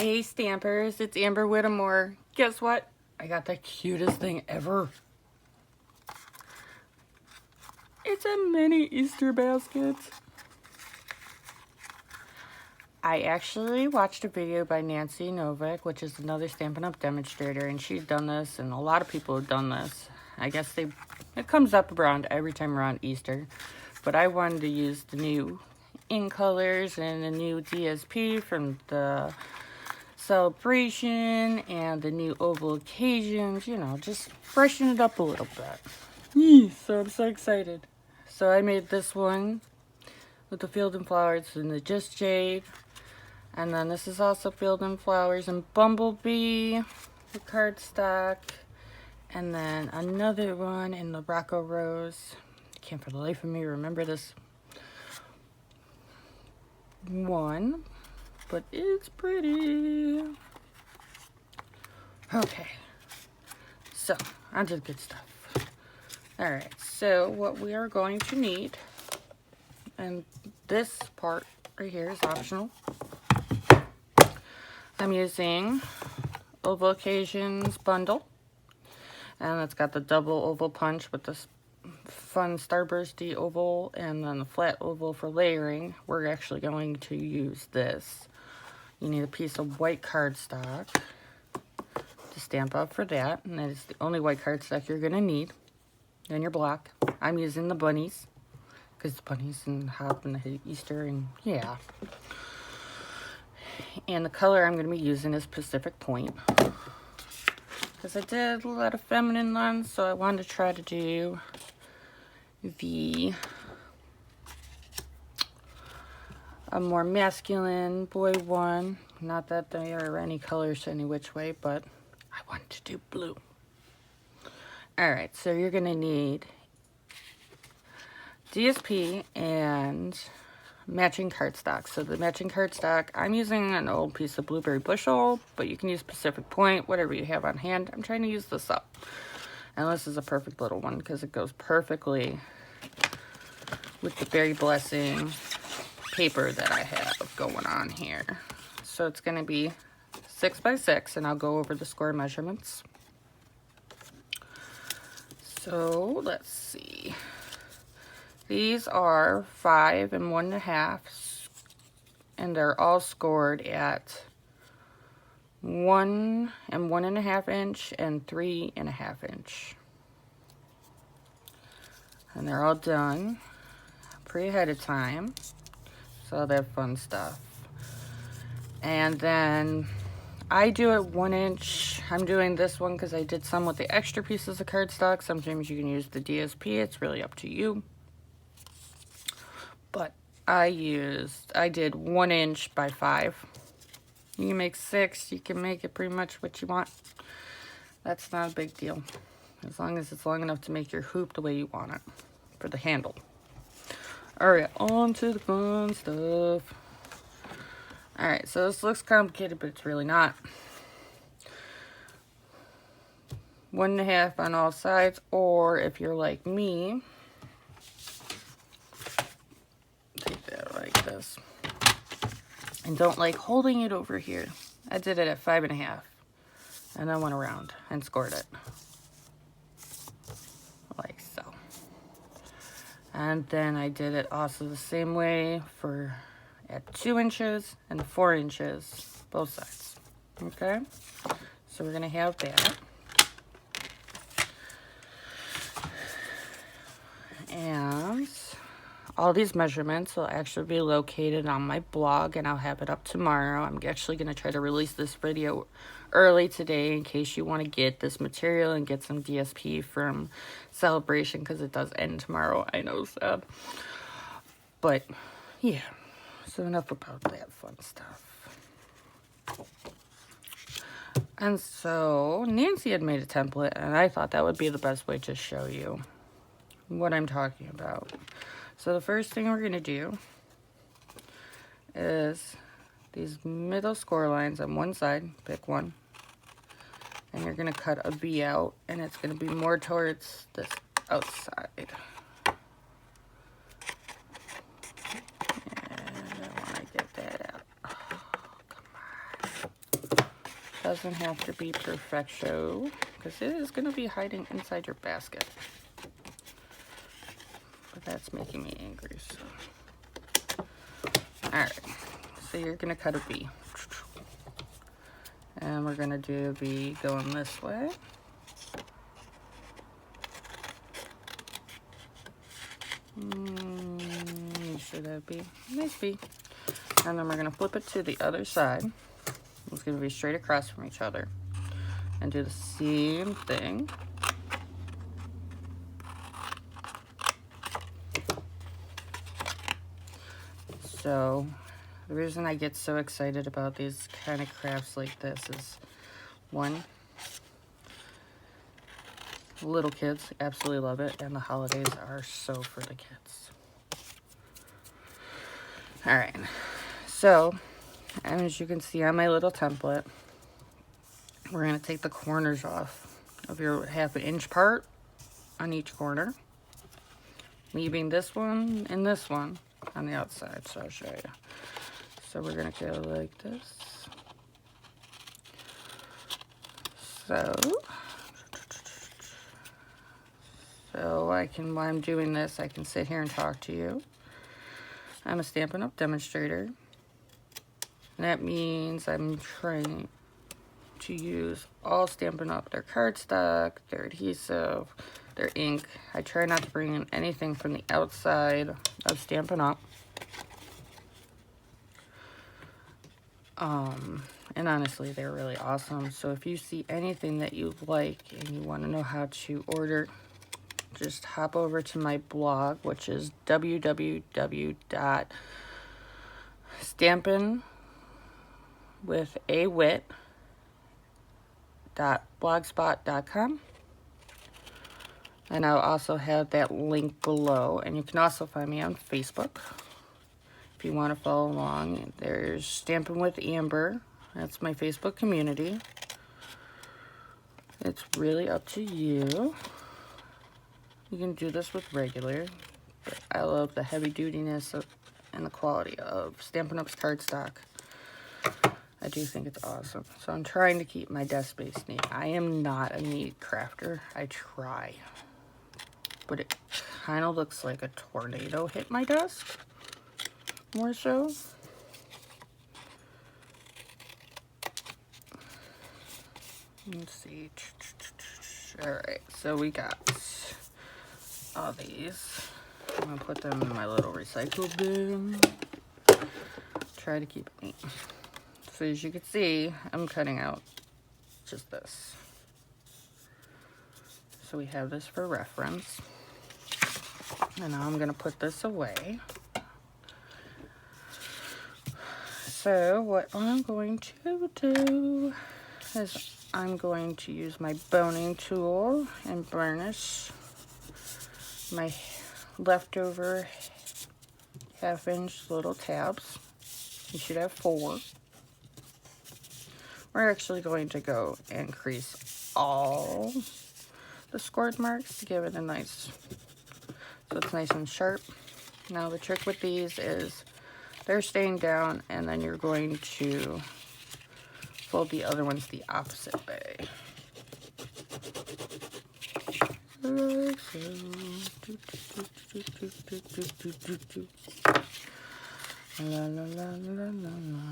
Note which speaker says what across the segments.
Speaker 1: Hey Stampers, it's Amber Whittemore. Guess what? I got the cutest thing ever. It's a mini Easter basket. I actually watched a video by Nancy Novak, which is another Stampin' Up! Demonstrator, and she's done this, and a lot of people have done this. I guess it comes up around every time around Easter, but I wanted to use the new ink colors and the new DSP from the celebration and the new oval occasions, you know, just freshen it up a little bit. So I'm so excited. So I made this one with the Field and Flowers and the Just Jade. And then this is also Field and Flowers and Bumblebee, the cardstock. And then another one in the Rocco Rose. I can't for the life of me remember this one, but it's pretty. Okay, so on to the good stuff. Alright, so what we are going to need, and this part right here is optional. I'm using Oval Occasions bundle, and it's got the double oval punch with this fun starbursty oval and then the flat oval for layering. We're actually going to use this. You need a piece of white cardstock to stamp up for that, and that is the only white cardstock you're going to need. Then your block. I'm using the bunnies, because the bunnies and hop and the Easter and yeah. And the color I'm going to be using is Pacific Point, because I did a lot of feminine ones, so I wanted to try to do a more masculine boy one. Not that there are any colors any which way, but I wanted to do blue. Alright, so you're going to need DSP and matching cardstock. So the matching cardstock, I'm using an old piece of Blueberry Bushel, but you can use Pacific Point, whatever you have on hand. I'm trying to use this up. And this is a perfect little one because it goes perfectly with the Berry Blessing paper that I have going on here. So it's going to be 6 by 6, and I'll go over the square measurements. So let's see. These are 5 and 1.5, and they're all scored at 1 and 1.5 inch and 3.5 inch. And they're all done pre ahead of time. So that fun stuff. And then I do it 1 inch. I'm doing this one because I did some with the extra pieces of cardstock. Sometimes you can use the DSP. It's really up to you. But I did 1 inch by 5. You can make 6. You can make it pretty much what you want. That's not a big deal, as long as it's long enough to make your hoop the way you want it for the handle. Alright, on to the fun stuff. Alright, so this looks complicated, but it's really not. 1.5 on all sides, or if you're like me, take that like this. And don't like holding it over here. I did it at 5.5, and then went around and scored it. Like so. And then I did it also the same way for at 2 inches and 4 inches, both sides. Okay, so we're gonna have that. And all these measurements will actually be located on my blog, and I'll have it up tomorrow. I'm actually gonna try to release this video early today in case you want to get this material and get some DSP from Celebration, because it does end tomorrow. I know, sad. But yeah, so enough about that fun stuff. And so Nancy had made a template, and I thought that would be the best way to show you what I'm talking about. So the first thing we're going to do is these middle score lines on one side. Pick one. And you're going to cut a V out, and it's going to be more towards this outside. And I want to get that out. Oh, come on. doesn't have to be perfecto, because it is going to be hiding inside your basket. But that's making me angry, so. Alright, so you're going to cut a B. And we're going to do a B going this way. Should that be? Nice B. And then we're going to flip it to the other side. It's going to be straight across from each other. And do the same thing. So, the reason I get so excited about these kind of crafts like this is, one, little kids absolutely love it, and the holidays are so for the kids. Alright, so, and as you can see on my little template, we're going to take the corners off of your 1/2 inch part on each corner, leaving this one and this one on the outside, so I'll show you. So we're going to go like this. So I can, while I'm doing this, I can sit here and talk to you. I'm a Stampin' Up! Demonstrator. And that means I'm trying to use all Stampin' Up! Their cardstock, their adhesive, their ink. I try not to bring in anything from the outside of Stampin' Up! And honestly, they're really awesome. So if you see anything that you like and you want to know how to order, just hop over to my blog, which is www.stampinwithawit.blogspot.com. And I'll also have that link below. And you can also find me on Facebook if you want to follow along. There's Stampin' with Amber. That's my Facebook community. It's really up to you. You can do this with regular, but I love the heavy dutiness of, and the quality of Stampin' Up's cardstock. I do think it's awesome. So I'm trying to keep my desk space neat. I am not a neat crafter. I try. But it kind of looks like a tornado hit my desk. More so. Let's see. Alright, so we got all these. I'm going to put them in my little recycle bin. Try to keep it neat. So as you can see, I'm cutting out just this. So we have this for reference. And now I'm going to put this away. So what I'm going to do is I'm going to use my boning tool and burnish my leftover 1/2 inch little tabs. You should have 4. We're actually going to go and crease all the scored marks to give it a nice, so it's nice and sharp. Now the trick with these is they're staying down, and then you're going to fold the other ones the opposite way. Like so. La la la la la la.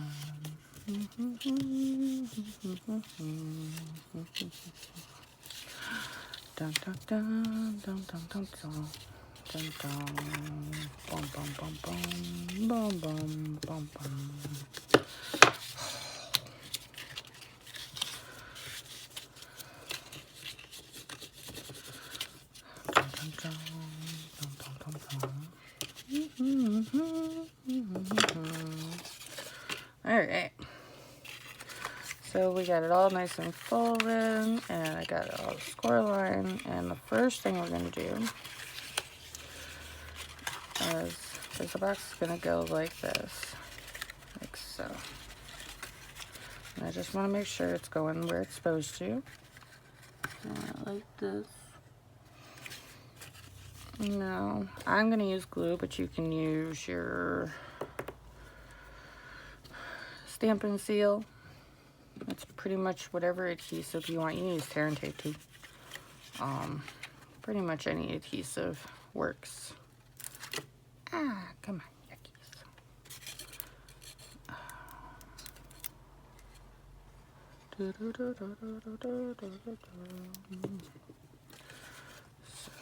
Speaker 1: Dun dun dun dun dun dun dun. Dun dun. Bum bum bum bum. Bum bum bum bum. Alright, so we got it all nice and folded, and I got it all score line, and the first thing we're going to do is, because the box is going to go like this, like so. And I just want to make sure it's going where it's supposed to. Like this. No, I'm going to use glue, but you can use your Stampin' seal. It's pretty much whatever adhesive you want. You can use tear and tape too. Pretty much any adhesive works. Ah, come on, yuckies. So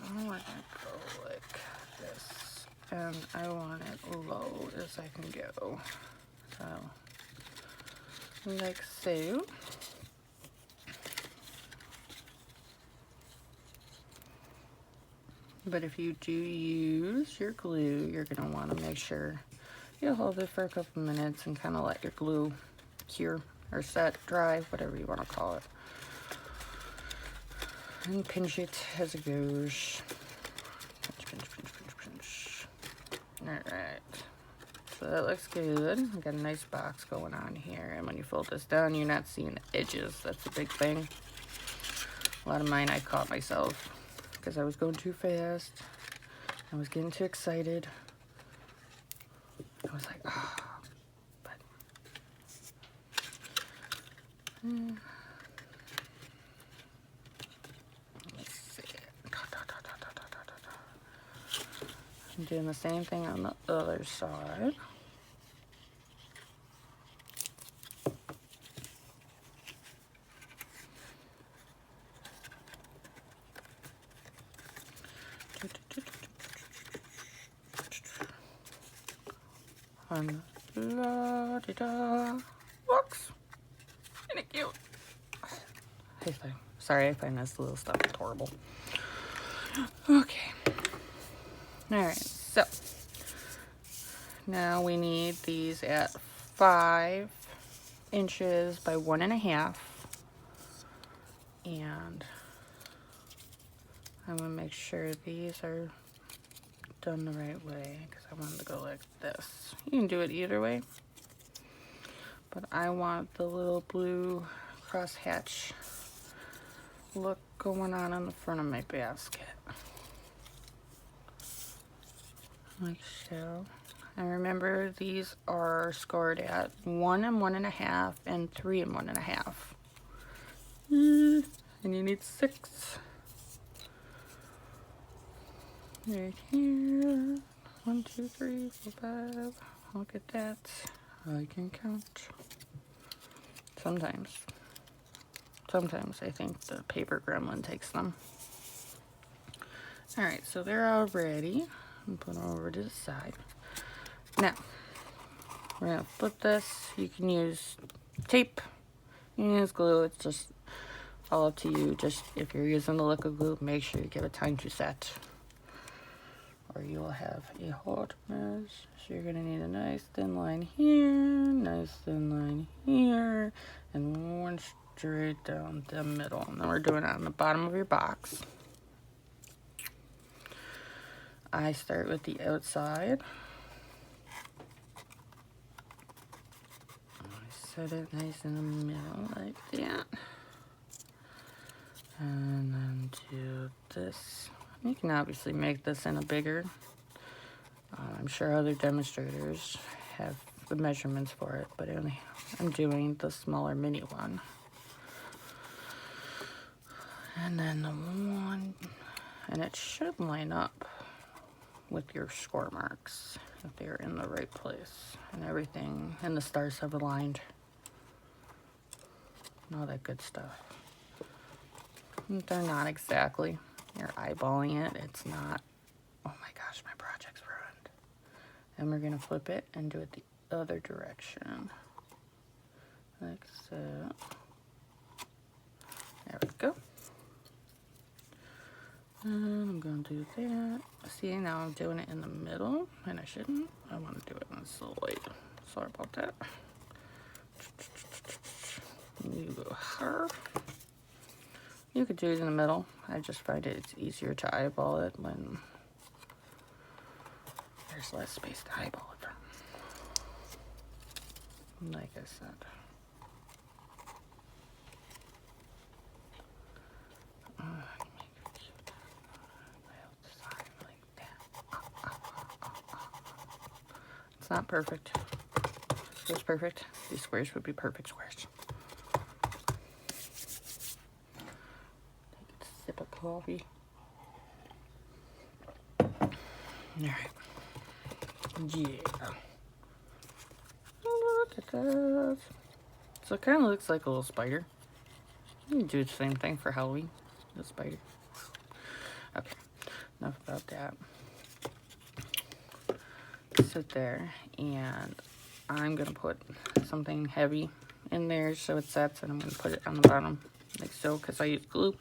Speaker 1: I'm gonna go like this, and I want it low as I can go. So, like so. But if you do use your glue, you're going to want to make sure you hold it for a couple minutes and kind of let your glue cure or set, dry, whatever you want to call it. And pinch it as it goes. Pinch, pinch, pinch, pinch, pinch. Alright. So that looks good. I've got a nice box going on here. And when you fold this down, you're not seeing the edges. That's a big thing. A lot of mine I caught myself because I was going too fast. I was getting too excited. I was like, ah, oh. But let's see. I'm doing the same thing on the other side. And la-di-da. Looks. Isn't it cute? Sorry, I find this little stuff adorable. Okay. Alright, so now we need these at 5 inches by 1.5. And I'm going to make sure these are done the right way because I want them to go like this. You can do it either way, but I want the little blue crosshatch look going on the front of my basket. Like so. And remember, these are scored at 1 and 1.5 and 3 and 1.5. And you need 6. Right here. 1, 2, 3, 4, 5. Look at that. I can count. Sometimes I think the paper gremlin takes them. Alright, so they're all ready. I'm put them over to the side. Now, we're going to flip this. You can use tape. You can use glue. It's just all up to you. Just if you're using the liquid glue, make sure you give it time to set, or you will have a hot mess. So you're going to need a nice thin line here, nice thin line here, and one straight down the middle. And then we're doing it on the bottom of your box. I start with the outside. I set it nice in the middle like that. And then do this. You can obviously make this in a bigger. I'm sure other demonstrators have the measurements for it, but I'm doing the smaller mini one. And then the one, and it should line up with your score marks if they're in the right place and everything, and the stars have aligned and all that good stuff. They're not exactly. You're eyeballing it. It's not. Oh my gosh, my project's ruined. And we're gonna flip it and do it the other direction, like so. There we go. And I'm gonna do that. See, now I'm doing it in the middle, and I shouldn't. I want to do it on the side. Sorry about that. You go here. You could do it in the middle. I just find it's easier to eyeball it when there's less space to eyeball it from. Like I said. It's not perfect. If it was perfect, these squares would be perfect squares. coffee. Alright. Yeah. Look at that. So it kind of looks like a little spider. You can do the same thing for Halloween. The spider. Okay. Enough about that. Sit there, and I'm going to put something heavy in there so it sets, and I'm going to put it on the bottom like so because I use glue.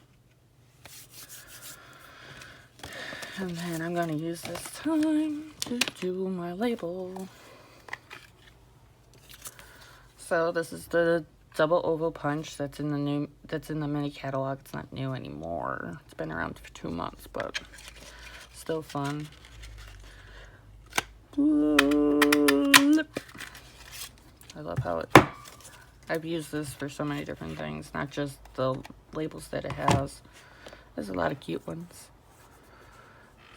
Speaker 1: And then I'm going to use this time to do my label. So this is the double oval punch that's in the mini catalog. It's not new anymore. It's been around for 2 months, but still fun. I love how I've used this for so many different things, not just the labels that it has. There's a lot of cute ones.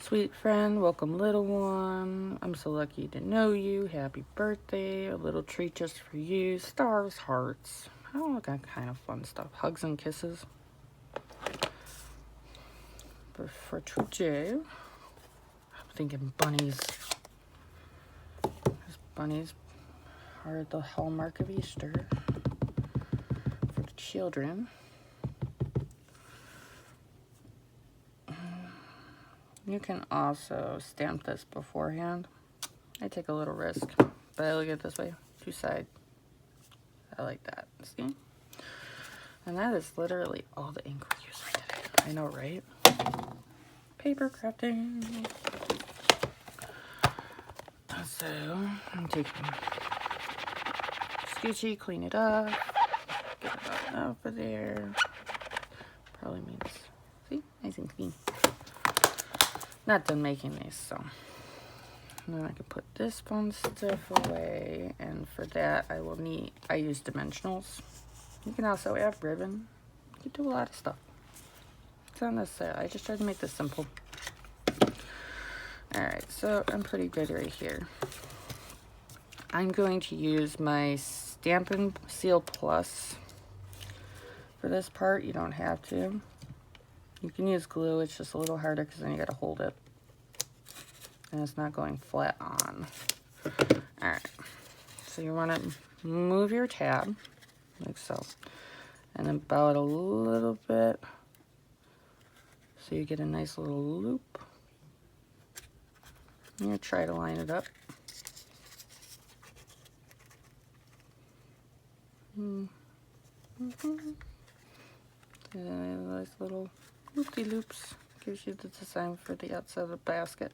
Speaker 1: Sweet friend, welcome little one. I'm so lucky to know you. Happy birthday. A little treat just for you. Stars, hearts. Oh, that kind of fun stuff. Hugs and kisses. For J, I'm thinking bunnies. Because bunnies are the hallmark of Easter for the children. You can also stamp this beforehand. I take a little risk, but I look at it this way, 2 sides. I like that. See? And that is literally all the ink we're using today. I know, right? Paper crafting. So I'm taking Scoochy, clean it up, get it out over there. Probably means, see, nice and clean. Not done making these, so. And then I can put this fun stuff away, and for that I use dimensionals. You can also add ribbon. You can do a lot of stuff. It's on this set. I just tried to make this simple. Alright, so I'm pretty good right here. I'm going to use my Stampin' Seal Plus for this part. You don't have to. You can use glue. It's just a little harder because then you got to hold it. And it's not going flat on. Alright. So you want to move your tab like so. And then bow it a little bit so you get a nice little loop. I'm going to try to line it up. And nice little loop-de-loops. Gives you the design for the outside of the basket.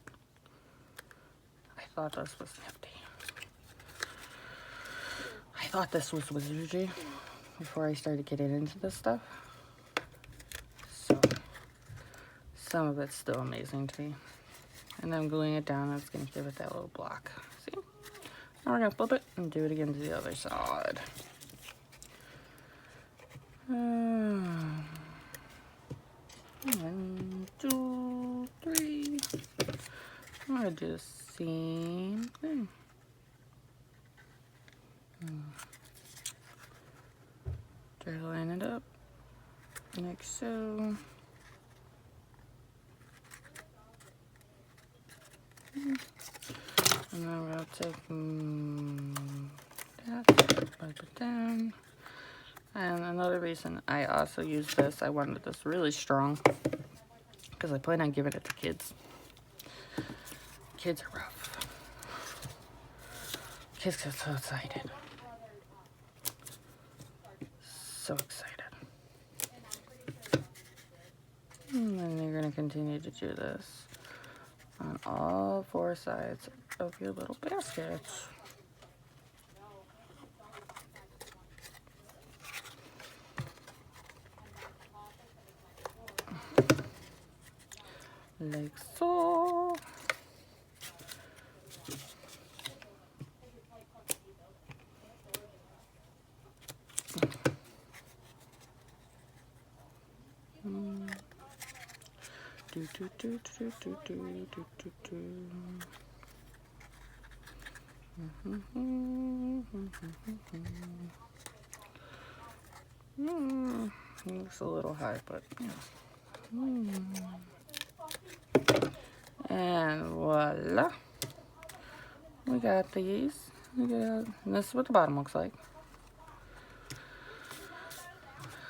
Speaker 1: I thought this was nifty. I thought this was wizardry before I started getting into this stuff. So, some of it's still amazing to me. And then I'm gluing it down, and it's going to give it that little block. See? Now we're going to flip it and do it again to the other side. 1, 2, 3. I'm going to do the same thing. Try to line it up like so. And then we'll take that, wipe it down. And another reason I also use this, I wanted this really strong because I plan on giving it to kids. Kids are rough. Kids get so excited. So excited. And then you're going to continue to do this on all 4 sides of your little basket. Like so. Looks a little high, but yeah, And voila. We got these. And this is what the bottom looks like.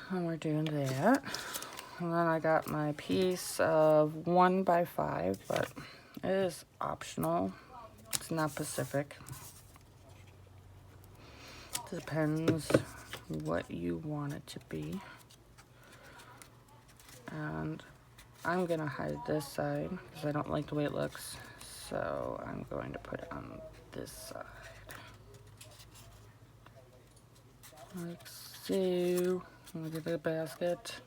Speaker 1: And we're doing that. And then I got my piece of 1 by 5, but it is optional. It's not Pacific. Depends what you want it to be. And I'm gonna hide this side because I don't like the way it looks. So I'm going to put it on this side. Like so. Look at the basket.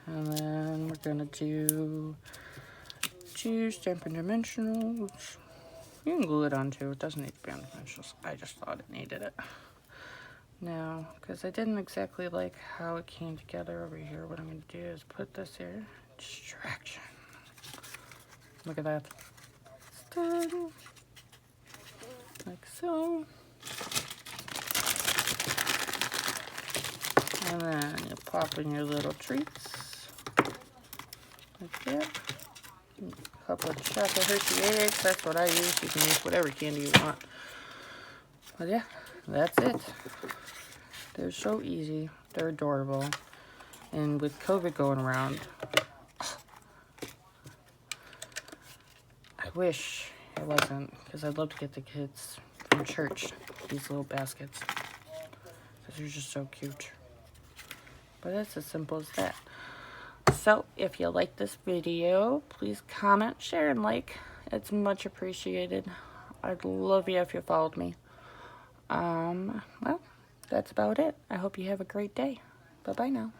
Speaker 1: And then we're gonna do 2 Stampin' Dimensional, which you can glue it on too. It doesn't need to be on dimensionals. I just thought it needed it. Now, because I didn't exactly like how it came together over here, what I'm gonna do is put this here. Distraction. Look at that. It's done. Like so. And then you pop in your little treats. Like that. A couple of chocolate Hershey eggs. That's what I use. You can use whatever candy you want. But yeah, that's it. They're so easy. They're adorable. And with COVID going around, I wish it wasn't, because I'd love to get the kids from church these little baskets. Because they're just so cute. But it's as simple as that. So, if you like this video, please comment, share, and like. It's much appreciated. I'd love you if you followed me. Well, that's about it. I hope you have a great day. Bye-bye now.